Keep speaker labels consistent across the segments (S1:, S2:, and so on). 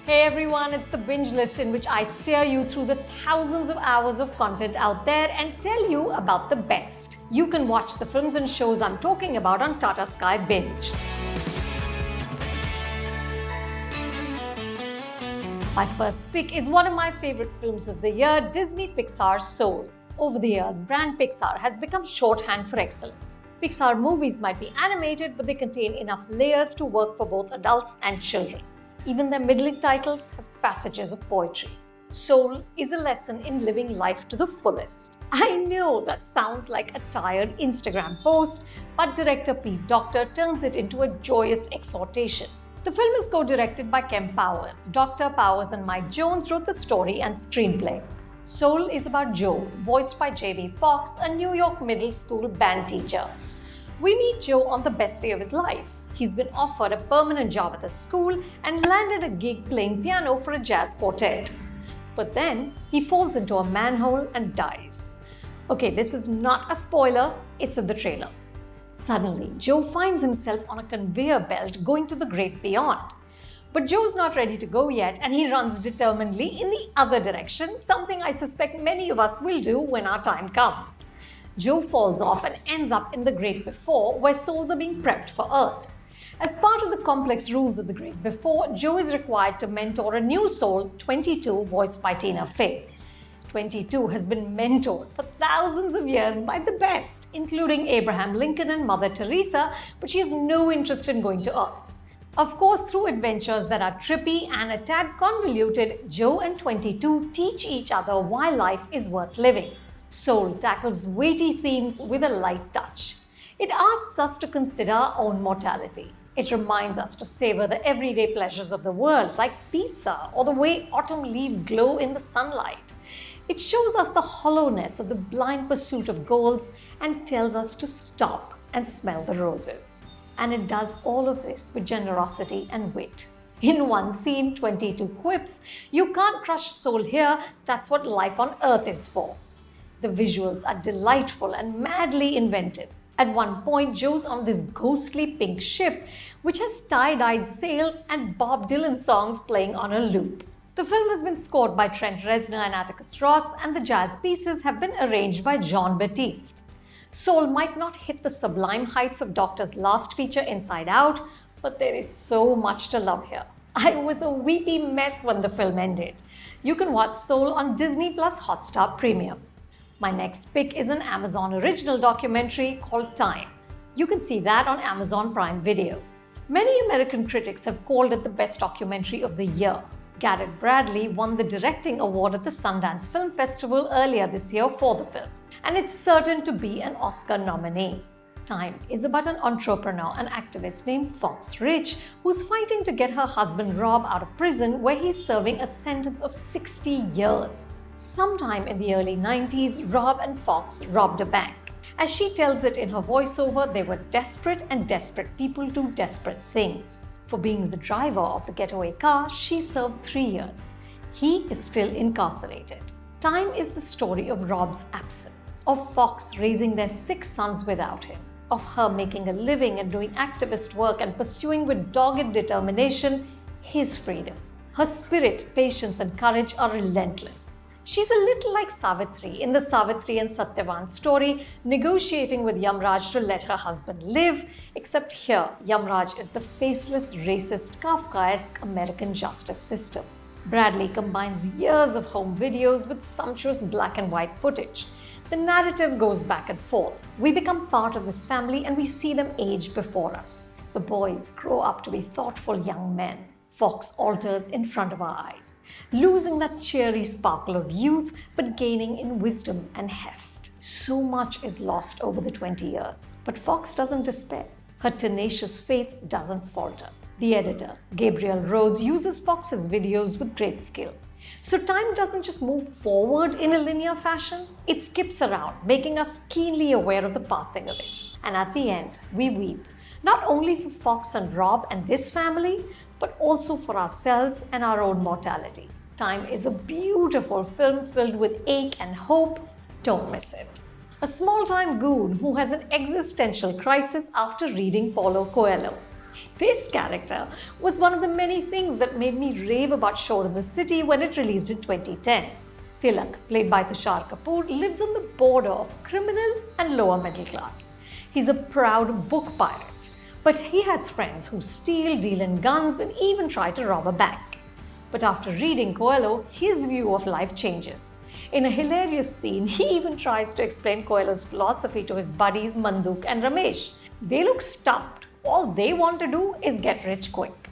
S1: Hey everyone, it's the Binge List in which I steer you through the thousands of hours of content out there and tell you about the best. You can watch the films and shows I'm talking about on Tata Sky Binge. My first pick is one of my favorite films of the year, Disney Pixar's Soul. Over the years, brand Pixar has become shorthand for excellence. Pixar movies might be animated, but they contain enough layers to work for both adults and children. Even their middling titles have passages of poetry. Soul is a lesson in living life to the fullest. I know that sounds like a tired Instagram post, but director Pete Docter turns it into a joyous exhortation. The film is co-directed by Kem Powers. Dr. Powers and Mike Jones wrote the story and screenplay. Soul is about Joe, voiced by Jamie Foxx, a New York middle school band teacher. We meet Joe on the best day of his life. He's been offered a permanent job at the school and landed a gig playing piano for a jazz quartet. But then he falls into a manhole and dies. Okay, this is not a spoiler, it's in the trailer. Suddenly, Joe finds himself on a conveyor belt going to the great beyond. But Joe's not ready to go yet and he runs determinedly in the other direction, something I suspect many of us will do when our time comes. Joe falls off and ends up in the Great Before, where souls are being prepped for Earth. As part of the complex rules of the Great Before, Joe is required to mentor a new soul, 22, voiced by Tina Fey. 22 has been mentored for thousands of years by the best, including Abraham Lincoln and Mother Teresa, but she has no interest in going to Earth. Of course, through adventures that are trippy and a tad convoluted, Joe and 22 teach each other why life is worth living. Soul tackles weighty themes with a light touch. It asks us to consider our own mortality. It reminds us to savor the everyday pleasures of the world, like pizza or the way autumn leaves glow in the sunlight. It shows us the hollowness of the blind pursuit of goals and tells us to stop and smell the roses. And it does all of this with generosity and wit. In one scene, 22 quips, "You can't crush soul here, that's what life on earth is for." The visuals are delightful and madly inventive. At one point, Joe's on this ghostly pink ship, which has tie-dyed sails and Bob Dylan songs playing on a loop. The film has been scored by Trent Reznor and Atticus Ross, and the jazz pieces have been arranged by Jon Batiste. Soul might not hit the sublime heights of Doctor's last feature, Inside Out, but there is so much to love here. I was a weepy mess when the film ended. You can watch Soul on Disney Plus Hotstar Premium. My next pick is an Amazon original documentary called Time. You can see that on Amazon Prime Video. Many American critics have called it the best documentary of the year. Garrett Bradley won the directing award at the Sundance Film Festival earlier this year for the film, and it's certain to be an Oscar nominee. Time is about an entrepreneur and activist named Fox Rich who's fighting to get her husband Rob out of prison, where he's serving a sentence of 60 years. Sometime in the early 90s, Rob and Fox robbed a bank. As she tells it in her voiceover, they were desperate and desperate people do desperate things. For being the driver of the getaway car, she served 3 years. He is still incarcerated. Time is the story of Rob's absence, of Fox raising their 6 sons without him, of her making a living and doing activist work and pursuing with dogged determination his freedom. Her spirit, patience, and courage are relentless. She's a little like Savitri in the Savitri and Satyavan story, negotiating with Yamraj to let her husband live, except here, Yamraj is the faceless, racist, Kafkaesque American justice system. Bradley combines years of home videos with sumptuous black and white footage. The narrative goes back and forth. We become part of this family and we see them age before us. The boys grow up to be thoughtful young men. Fox alters in front of our eyes, losing that cheery sparkle of youth, but gaining in wisdom and heft. So much is lost over the 20 years, but Fox doesn't despair. Her tenacious faith doesn't falter. The editor, Gabriel Rhodes, uses Fox's videos with great skill. So time doesn't just move forward in a linear fashion, it skips around, making us keenly aware of the passing of it. And at the end, we weep, not only for Fox and Rob and this family, but also for ourselves and our own mortality. Time is a beautiful film filled with ache and hope. Don't miss it. A small-time goon who has an existential crisis after reading Paulo Coelho. This character was one of the many things that made me rave about Shor in the City when it released in 2010. Tilak, played by Tushar Kapoor, lives on the border of criminal and lower middle class. He's a proud book pirate, but he has friends who steal, deal in guns, and even try to rob a bank. But after reading Coelho, his view of life changes. In a hilarious scene, he even tries to explain Coelho's philosophy to his buddies Manduk and Ramesh. They look stumped. All they want to do is get rich quick.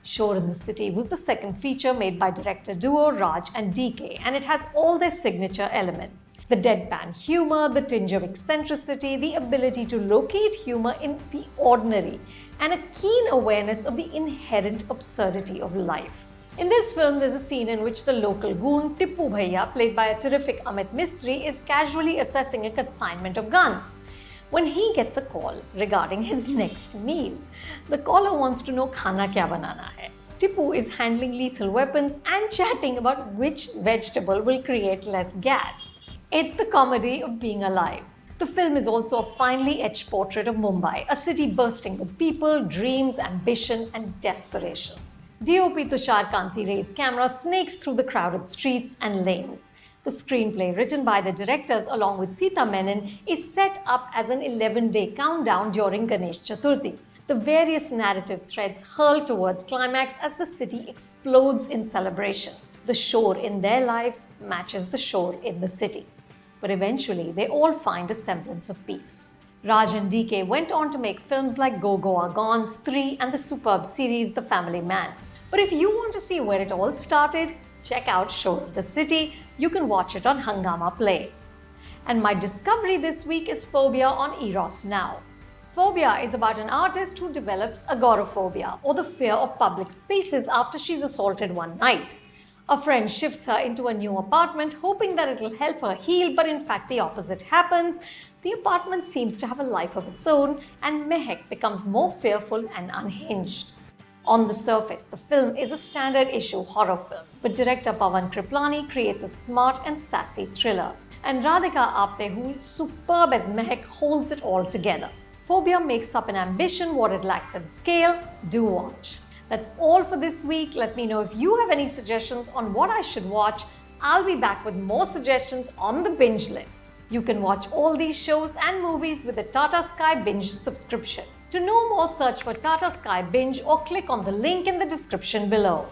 S1: Shor in the City was the second feature made by director duo Raj and DK, and it has all their signature elements. The deadpan humor, the tinge of eccentricity, the ability to locate humor in the ordinary, and a keen awareness of the inherent absurdity of life. In this film, there's a scene in which the local goon, Tippu Bhaiya, played by a terrific Amit Mistry, is casually assessing a consignment of guns when he gets a call regarding his next meal. The caller wants to know khana kya banana hai. Tippu is handling lethal weapons and chatting about which vegetable will create less gas. It's the comedy of being alive. The film is also a finely etched portrait of Mumbai, a city bursting with people, dreams, ambition, and desperation. DOP Tushar Kanti Ray's camera snakes through the crowded streets and lanes. The screenplay, written by the directors along with Sita Menon, is set up as an 11-day countdown during Ganesh Chaturthi. The various narrative threads hurl towards climax as the city explodes in celebration. The Shor in their lives matches the Shor in the city. But eventually, they all find a semblance of peace. Raj and DK went on to make films like Go Goa Gone's 3 and the superb series The Family Man. But if you want to see where it all started, check out Shor of the City. You can watch it on Hungama Play. And my discovery this week is Phobia on Eros Now. Phobia is about an artist who develops agoraphobia, or the fear of public spaces, after she's assaulted one night. A friend shifts her into a new apartment, hoping that it'll help her heal, but in fact the opposite happens. The apartment seems to have a life of its own, and Mehek becomes more fearful and unhinged. On the surface, the film is a standard issue horror film, but director Pawan Kriplani creates a smart and sassy thriller. And Radhika Apte, who is superb as Mehek, holds it all together. Phobia makes up in ambition what it lacks in scale. Do watch. That's all for this week. Let me know if you have any suggestions on what I should watch. I'll be back with more suggestions on the Binge List. You can watch all these shows and movies with the Tata Sky Binge subscription. To know more, search for Tata Sky Binge or click on the link in the description below.